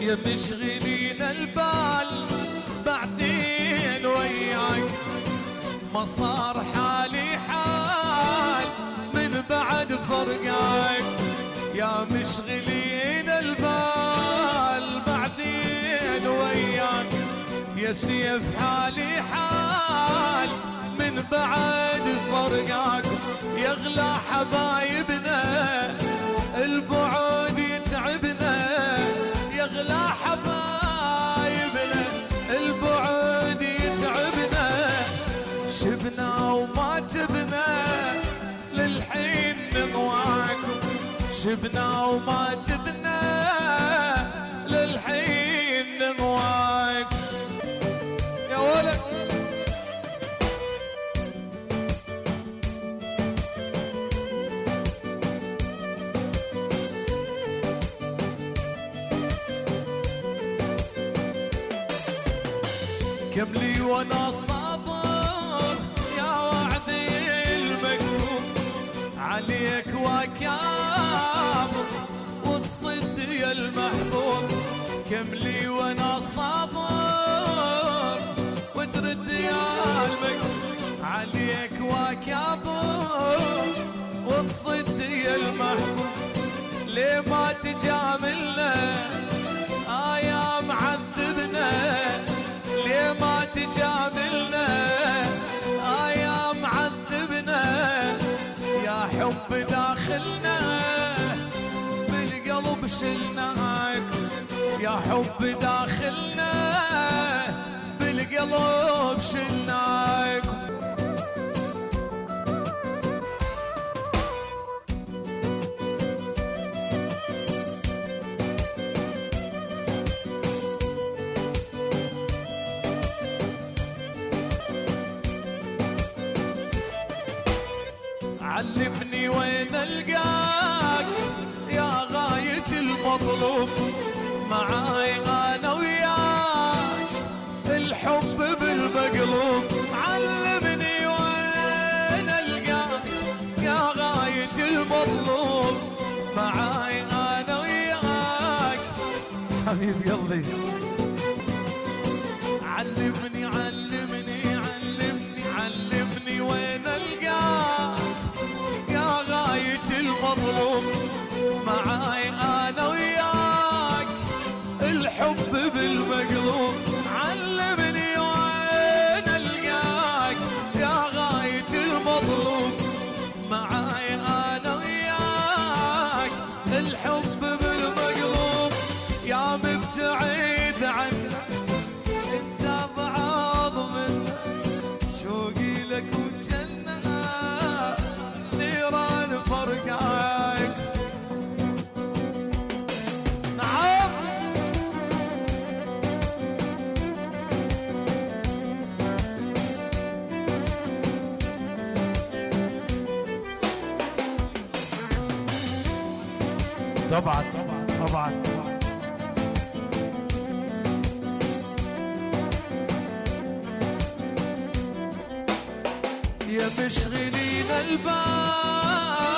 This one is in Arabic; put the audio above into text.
يا مشغلين البال بعدين وياك، ما صار حالي حال من بعد فرقاك. يا مشغلين البال بعدين وياك، يا سيف حالي حال من بعد فرقاك. يغلى حبايبنا البعد يتعبنا، يغلى حبايبنا البعد يتعبنا. شبنا وما تبنا للحين نغواكم، شبنا وما تبنا للحين نغواكم. يا ولد كم لي وانا صابر يا وعدي المكتوب، عليك وكاب والصد يا المحبوب. كم لي وانا صابر وترد يا المكتوب، عليك وكاب والصد يا المحبوب. ليه ما تجاملنا يا معذبنا، ليه ما تجاملنا يا معذبنا. يا حب داخلنا بالقلب شلناك، يا حب داخلنا بالقلب شلناك. علمني وين القاك يا غاية المطلوب، معاي انا وياك الحب بالمقلوب. علمني وين القاك يا غاية المطلوب، معاي انا وياك حبيب قلبي. علمني علمني علمني علمني وين القاك يا غاية المطلوب، معاي انا وياك الحب بالمقلوب. علمني وين القاك يا غاية المطلوب، معاي انا وياك الحب بالمقلوب. يا مبتعد عنك انت بعض من شوقي لك وجنة نيران فرقاك. نعم طبعا طبعا طبعا. يا مشغلين البال